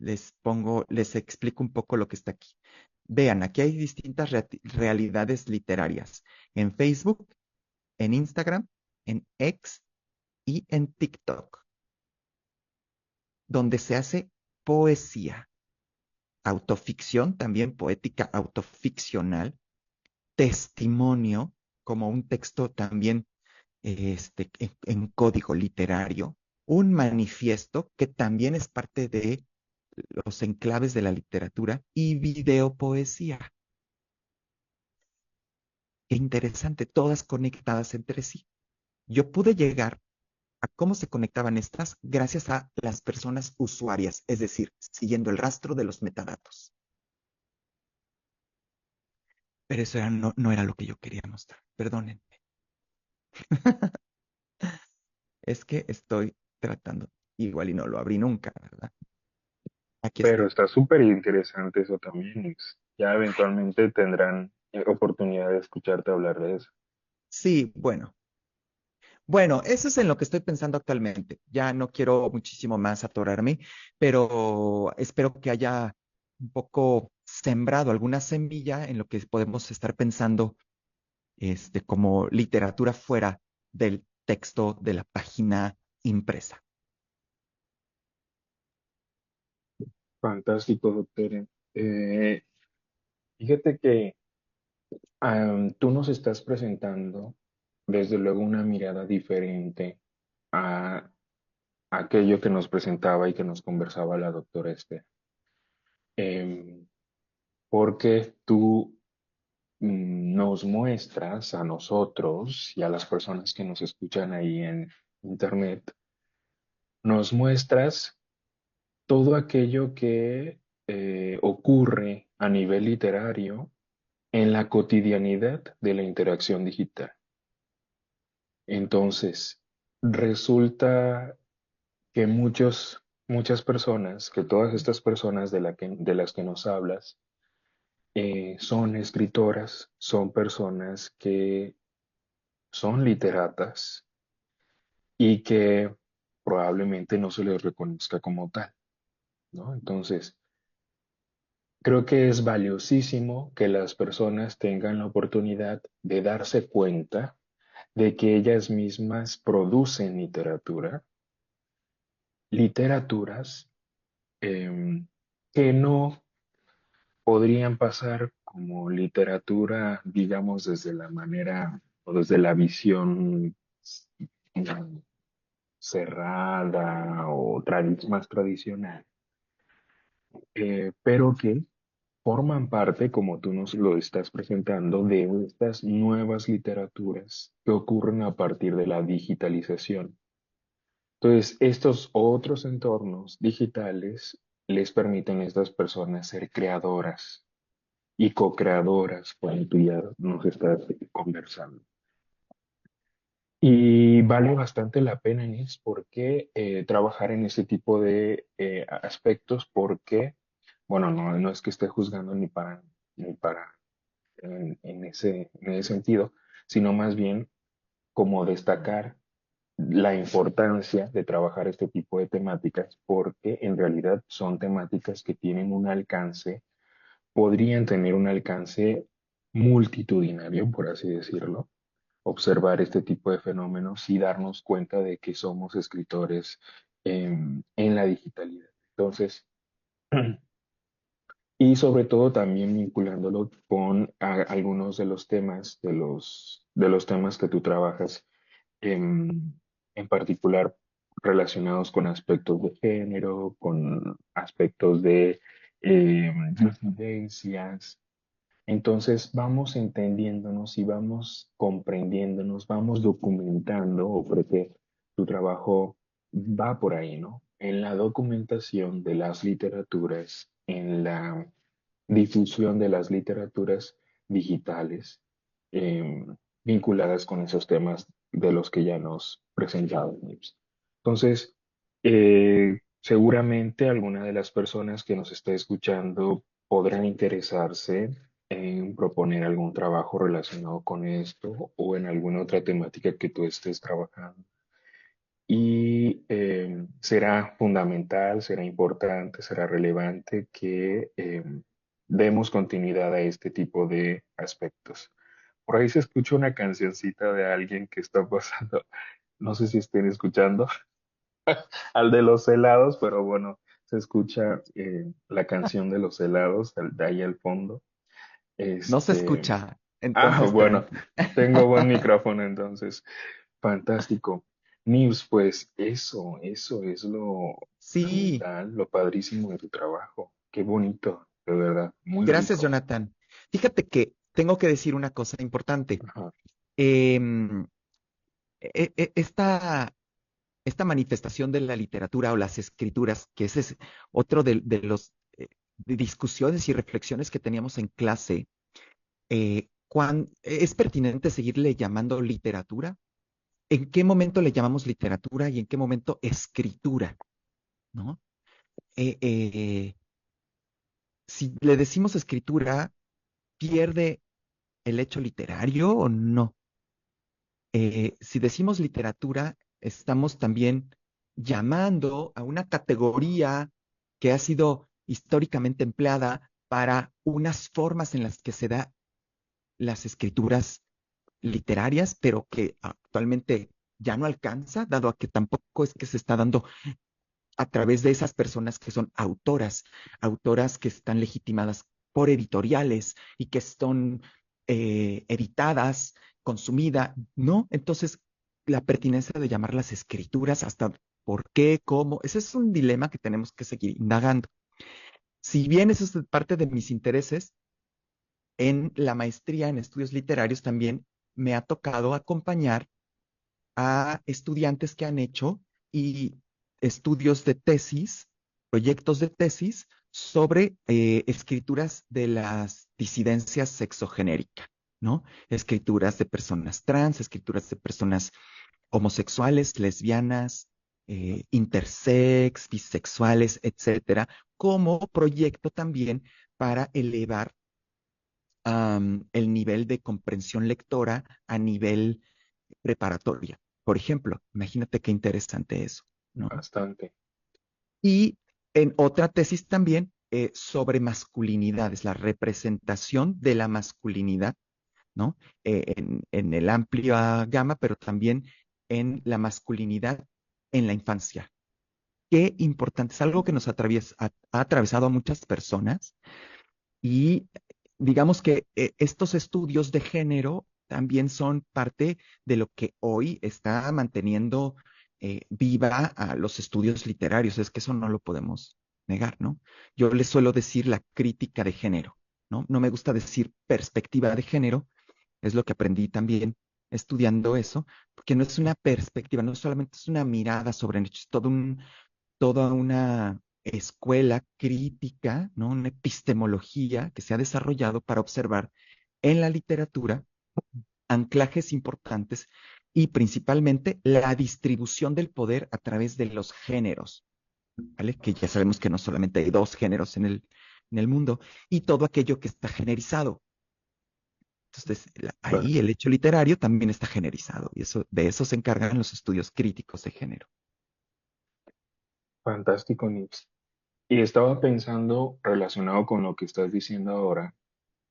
explico un poco lo que está aquí. Vean, aquí hay distintas realidades literarias. En Facebook, en Instagram, en X y en TikTok, donde se hace poesía, autoficción, también poética autoficcional, testimonio, como un texto también en código literario, un manifiesto que también es parte de los enclaves de la literatura y videopoesía. Qué interesante, todas conectadas entre sí. Yo pude llegar a cómo se conectaban estas gracias a las personas usuarias, es decir, siguiendo el rastro de los metadatos. Pero eso no era lo que yo quería mostrar. Perdónenme. Es que estoy tratando igual y no lo abrí nunca, ¿verdad? Aquí está. Pero está súper interesante eso también, Nips. Ya eventualmente tendrán oportunidad de escucharte hablar de eso. Sí, bueno. Bueno, eso es en lo que estoy pensando actualmente. Ya no quiero muchísimo más atorarme, pero espero que haya un poco sembrado alguna semilla en lo que podemos estar pensando como literatura fuera del texto de la página impresa. Fantástico, doctor. Eh, Fíjate que tú nos estás presentando desde luego una mirada diferente a aquello que nos presentaba y que nos conversaba la doctora Esther. Em, Porque tú nos muestras a nosotros y a las personas que nos escuchan ahí en internet, nos muestras todo aquello que ocurre a nivel literario en la cotidianidad de la interacción digital. Entonces, resulta que muchas personas, que todas estas personas de las que nos hablas, son escritoras, son personas que son literatas y que probablemente no se les reconozca como tal, ¿no? Entonces, creo que es valiosísimo que las personas tengan la oportunidad de darse cuenta de que ellas mismas producen literaturas que no podrían pasar como literatura, digamos, desde la manera o desde la visión mm, cerrada o más tradicional, pero que forman parte, como tú nos lo estás presentando, de estas nuevas literaturas que ocurren a partir de la digitalización. Entonces, estos otros entornos digitales les permiten a estas personas ser creadoras y co-creadoras, como tú ya nos estás conversando. Y vale bastante la pena, Inés, porque trabajar en ese tipo de aspectos, porque, bueno, no es que esté juzgando ni para en ese sentido, sino más bien como destacar la importancia de trabajar este tipo de temáticas, porque en realidad son temáticas que tienen un alcance, podrían tener un alcance multitudinario, por así decirlo, observar este tipo de fenómenos y darnos cuenta de que somos escritores en la digitalidad. Entonces, y sobre todo también vinculándolo con algunos de los temas, de los temas que tú trabajas, en particular relacionados con aspectos de género, con aspectos de disidencias. Entonces vamos entendiéndonos y vamos comprendiéndonos, vamos documentando, o creo que tu trabajo va por ahí, ¿no? En la documentación de las literaturas, en la difusión de las literaturas digitales vinculadas con esos temas de los que ya nos presentado, Nips. Entonces, seguramente alguna de las personas que nos esté escuchando podrán interesarse en proponer algún trabajo relacionado con esto o en alguna otra temática que tú estés trabajando. Y será fundamental, será importante, será relevante que demos continuidad a este tipo de aspectos. Por ahí se escucha una cancioncita de alguien que está pasando, no sé si estén escuchando, al de los helados, pero bueno, se escucha la canción de los helados de ahí al fondo. No se Este, escucha, entonces bueno, tranqui. tengo buen micrófono entonces. Fantástico. Nives, pues eso es lo Sí, fundamental, lo padrísimo de tu trabajo. Qué bonito, de verdad, muy gracias, rico. Jonathan. Fíjate que tengo que decir una cosa importante. Ajá. Em, esta manifestación de la literatura o las escrituras, que ese es otro de los de discusiones y reflexiones que teníamos en clase, ¿es pertinente seguirle llamando literatura? ¿En qué momento le llamamos literatura y en qué momento escritura? ¿No? Eh, eh, si le decimos escritura, ¿pierde el hecho literario o no? Si decimos literatura, estamos también llamando a una categoría que ha sido históricamente empleada para unas formas en las que se da las escrituras literarias, pero que actualmente ya no alcanza, dado a que tampoco es que se está dando a través de esas personas que son autoras, autoras que están legitimadas por editoriales y que son editadas consumida, ¿no? Entonces, la pertinencia de llamar las escrituras, hasta por qué, cómo, ese es un dilema que tenemos que seguir indagando. Si bien eso es parte de mis intereses, en la maestría en estudios literarios también me ha tocado acompañar a estudiantes que han hecho y estudios de tesis, proyectos de tesis sobre escrituras de las disidencias sexogenéricas, ¿no? Escrituras de personas trans, escrituras de personas homosexuales, lesbianas, intersex, bisexuales, etcétera, como proyecto también para elevar el nivel de comprensión lectora a nivel preparatoria. Por ejemplo, imagínate qué interesante eso, ¿no? Bastante. Y en otra tesis también sobre masculinidades, la representación de la masculinidad, ¿no? En el amplia gama, pero también en la masculinidad en la infancia. Qué importante, es algo que nos ha atravesado a muchas personas y digamos que estos estudios de género también son parte de lo que hoy está manteniendo viva a los estudios literarios. Es que eso no lo podemos negar, ¿no? Yo les suelo decir la crítica de género, ¿no? No me gusta decir perspectiva de género, es lo que aprendí también estudiando eso, porque no es una perspectiva, no solamente es una mirada sobre hechos, es toda una escuela crítica, ¿no? Una epistemología que se ha desarrollado para observar en la literatura anclajes importantes y principalmente la distribución del poder a través de los géneros, ¿vale? Que ya sabemos que no solamente hay dos géneros en el mundo y todo aquello que está generizado. Entonces, Ba- ahí el hecho literario también está generizado y eso, de eso se encargan los estudios críticos de género. Fantástico, Nips. Y estaba pensando, relacionado con lo que estás diciendo ahora,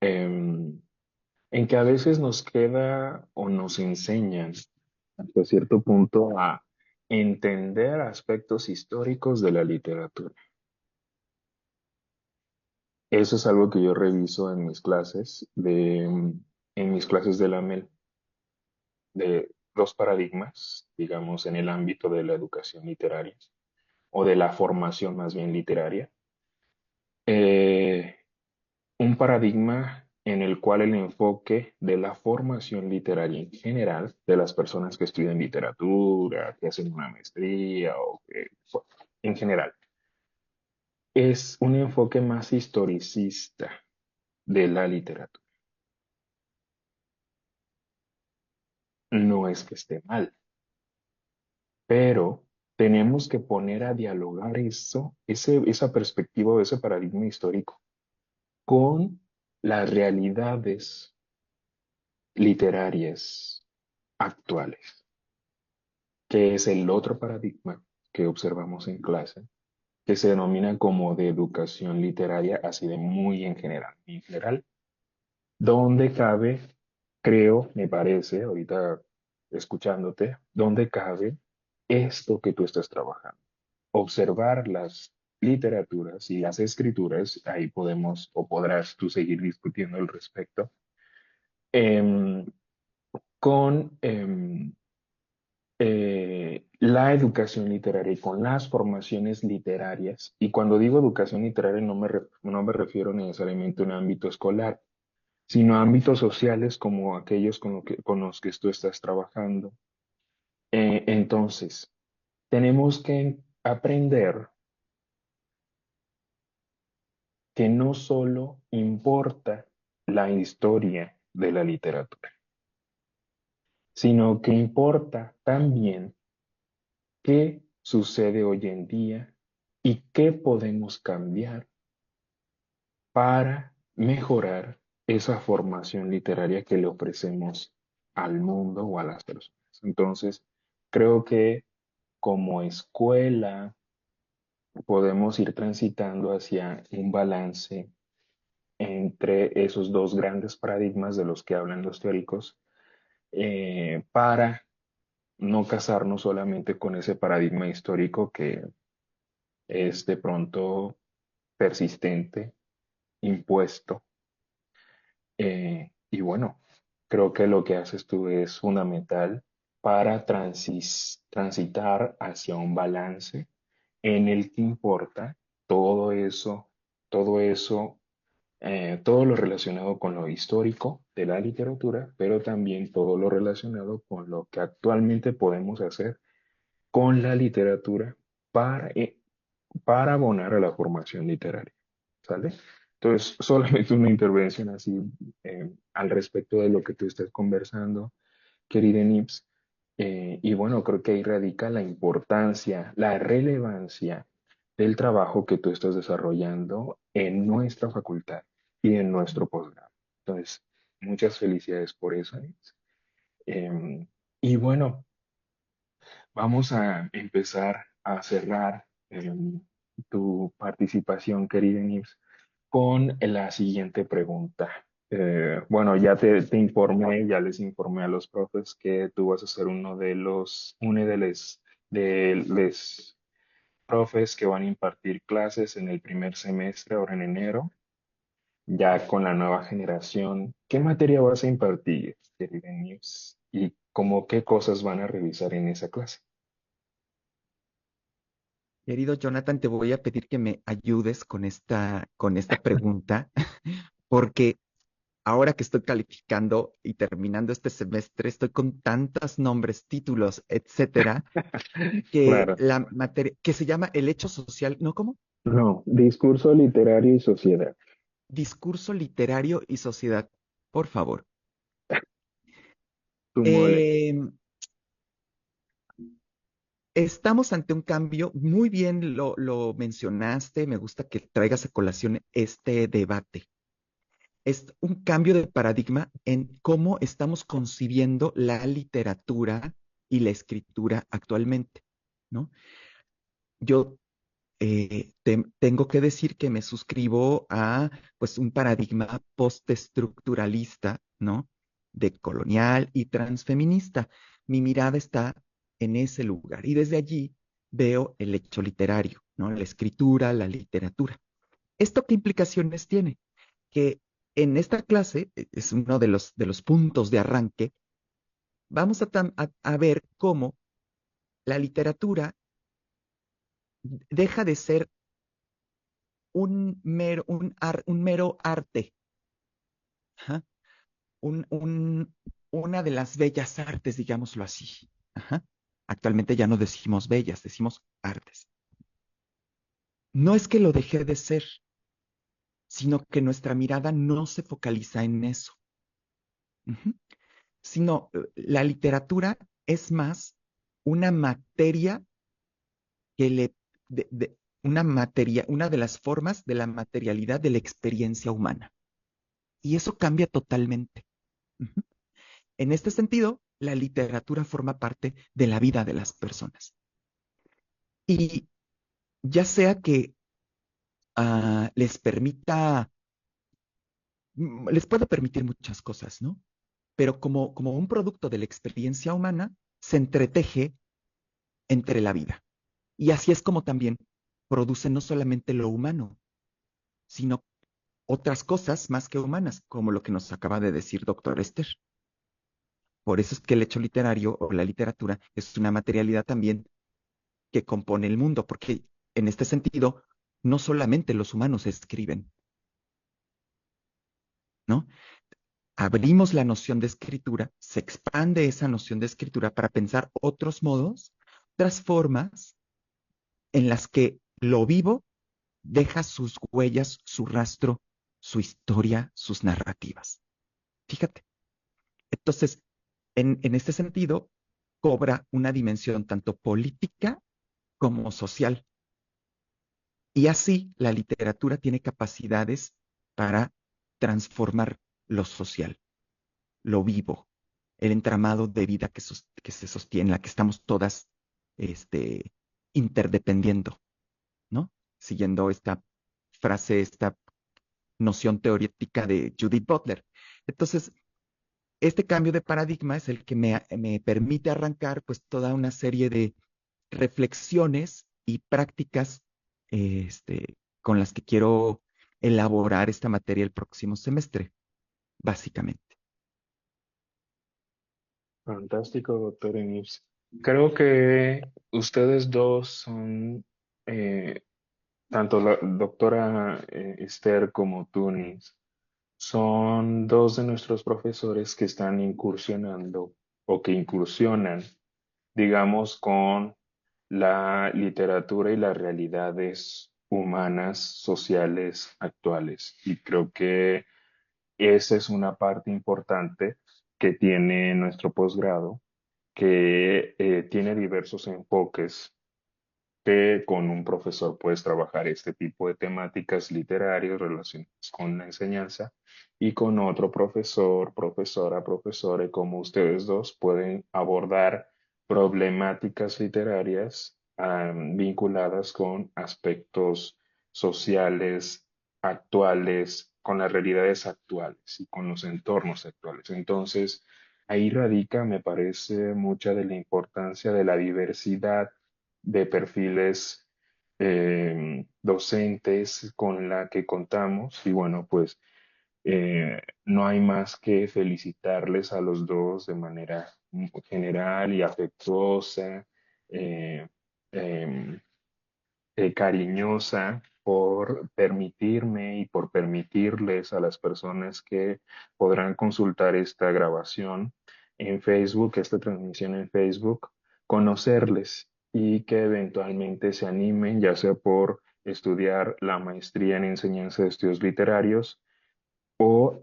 em, en que a veces nos queda o nos enseñan hasta cierto punto a entender aspectos históricos de la literatura. Eso es algo que yo reviso en mis clases en mis clases de la MEL, de dos paradigmas, digamos, en el ámbito de la educación literaria o de la formación más bien literaria. Eh, un paradigma en el cual el enfoque de la formación literaria en general, de las personas que estudian literatura, que hacen una maestría o que, en general, es un enfoque más historicista de la literatura. No es que esté mal, pero tenemos que poner a dialogar esa perspectiva o ese paradigma histórico con las realidades literarias actuales, que es el otro paradigma que observamos en clase, que se denomina como de educación literaria, así de muy en general, donde cabe, creo, me parece, ahorita escuchándote, donde cabe esto que tú estás trabajando. Observar las literaturas y las escrituras, ahí podemos o podrás tú seguir discutiendo al respecto, em, con la educación literaria y con las formaciones literarias. Y cuando digo educación literaria no me refiero necesariamente a un ámbito escolar, sino a ámbitos sociales como aquellos con los que tú estás trabajando. Entonces, tenemos que aprender que no solo importa la historia de la literatura, sino que importa también qué sucede hoy en día y qué podemos cambiar para mejorar esa formación literaria que le ofrecemos al mundo o a las personas. Entonces, creo que como escuela podemos ir transitando hacia un balance entre esos dos grandes paradigmas de los que hablan los teóricos, para no casarnos solamente con ese paradigma histórico que es de pronto persistente, impuesto, y bueno. Creo que lo que haces tú es fundamental para transitar hacia un balance en el que importa todo eso, todo eso, todo lo relacionado con lo histórico de la literatura, pero también todo lo relacionado con lo que actualmente podemos hacer con la literatura para, para abonar a la formación literaria. ¿Sale? Entonces, solamente una intervención así al respecto de lo que tú estás conversando, querida Nips. Y bueno, creo que ahí radica la importancia, la relevancia del trabajo que tú estás desarrollando en nuestra facultad y en nuestro posgrado. Entonces, muchas felicidades por eso, Nips. Y bueno, vamos a empezar a cerrar tu participación, querida Nips, con la siguiente pregunta. Bueno, ya te informé, ya les informé a los profes que tú vas a ser uno de los profes que van a impartir clases en el primer semestre, ahora en enero, ya con la nueva generación. ¿Qué materia vas a impartir, querida Nips? ¿Y cómo qué cosas van a revisar en esa clase? Querido Jonathan, te voy a pedir que me ayudes con esta pregunta, porque ahora que estoy calificando y terminando este semestre, estoy con tantos nombres, títulos, etcétera, que Claro. la materia, que se llama el hecho social, ¿no? ¿Cómo? No, discurso literario y sociedad. Discurso literario y sociedad. Por favor. Tu mole. Eh, Estamos ante un cambio, muy bien lo mencionaste, me gusta que traigas a colación este debate. Es un cambio de paradigma en cómo estamos concibiendo la literatura y la escritura actualmente, ¿no? Yo tengo que decir que me suscribo a pues un paradigma postestructuralista, ¿no? De colonial y transfeminista. Mi mirada está en ese lugar y desde allí veo el hecho literario, ¿no? La escritura, la literatura. ¿Esto qué implicaciones tiene? Que en esta clase, es uno de los puntos de arranque, vamos a ver cómo la literatura deja de ser un mero arte, ajá, un, un- una de las bellas artes, digámoslo así. Ajá. Actualmente ya no decimos bellas, decimos artes. No es que lo deje de ser, sino que nuestra mirada no se focaliza en eso, ujú, sino la literatura es más una materia que le, una materia, una de las formas de la materialidad de la experiencia humana. Y eso cambia totalmente. Ujú. En este sentido, la literatura forma parte de la vida de las personas. Y ya sea que les permita, les puede permitir muchas cosas, ¿no? Pero como un producto de la experiencia humana, se entreteje entre la vida. Y así es como también produce no solamente lo humano, sino otras cosas más que humanas, como lo que nos acaba de decir doctor Esther. Por eso es que el hecho literario o la literatura es una materialidad también que compone el mundo, porque en este sentido, no solamente los humanos escriben, ¿no? Abrimos la noción de escritura, se expande esa noción de escritura para pensar otros modos, otras formas en las que lo vivo deja sus huellas, su rastro, su historia, sus narrativas. Fíjate. Entonces, en este sentido, cobra una dimensión tanto política como social. Y así la literatura tiene capacidades para transformar lo social, lo vivo, el entramado de vida que se sostiene, en la que estamos todas este, interdependiendo, ¿no? Siguiendo esta frase, esta noción teórica de Judith Butler. Entonces, este cambio de paradigma es el que me permite arrancar pues toda una serie de reflexiones y prácticas con las que quiero elaborar esta materia el próximo semestre, básicamente. Fantástico, doctor Enips. Creo que ustedes dos son, eh, tanto la doctora Esther como tú, Nis, son dos de nuestros profesores que están incursionando o que incursionan, digamos, con la literatura y las realidades humanas, sociales, actuales. Y creo que esa es una parte importante que tiene nuestro posgrado, que tiene diversos enfoques que con un profesor puedes trabajar este tipo de temáticas literarias relacionadas con la enseñanza y con otro profesor, profesora, profesore como ustedes dos pueden abordar problemáticas literarias vinculadas con aspectos sociales, actuales, con las realidades actuales y con los entornos actuales. Entonces, ahí radica, me parece, mucha de la importancia de la diversidad de perfiles docentes con la que contamos. Y bueno, pues no hay más que felicitarles a los dos de manera general y afectuosa. eh, em, cariñosa por permitirme y por permitirles a las personas que podrán consultar esta grabación en Facebook, esta transmisión en Facebook, conocerles y que eventualmente se animen, ya sea por estudiar la maestría en enseñanza de estudios literarios o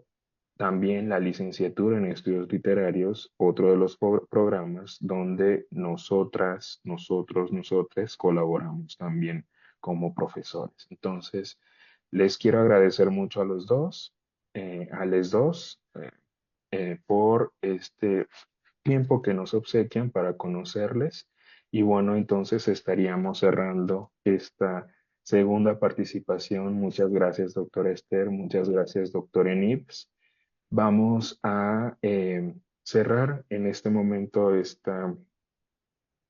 también la licenciatura en estudios literarios, otro de los programas donde nosotras, nosotros, nosotres colaboramos también como profesores. Entonces, les quiero agradecer mucho a los dos, a les dos, por este tiempo que nos obsequian para conocerles. Y bueno, entonces estaríamos cerrando esta segunda participación. Muchas gracias, doctora Esther. Muchas gracias, doctor Enips. Vamos a cerrar en este momento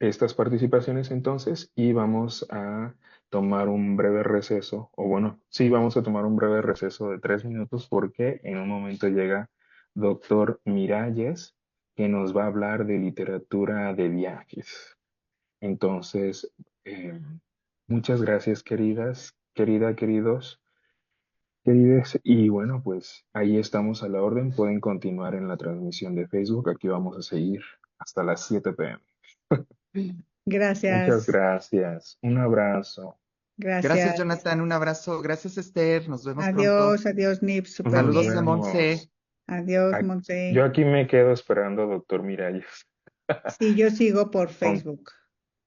estas participaciones entonces y vamos a tomar un breve receso, o bueno, sí, vamos a tomar un breve receso de 3 minutos porque en un momento llega doctor Miralles que nos va a hablar de literatura de viajes. Entonces, muchas gracias, queridos. Queridos, y bueno, pues ahí estamos a la orden. Pueden continuar en la transmisión de Facebook. Aquí vamos a seguir hasta las 7 p.m. Muchas Gracias, gracias. Un abrazo. Gracias, gracias. Jonathan. Un abrazo. Gracias, Esther. Nos vemos pronto. Adiós, adiós, Nips, súper Nos Saludos a bien. vemos. Monse. Adiós, Ac- Yo Monse. aquí me quedo esperando, doctor Miralles. Sí, yo sigo por Con- Facebook. ¿Ok?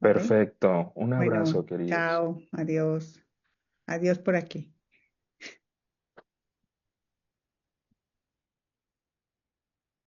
Perfecto. Un Bueno, abrazo, queridos. chao, adiós. Adiós por aquí.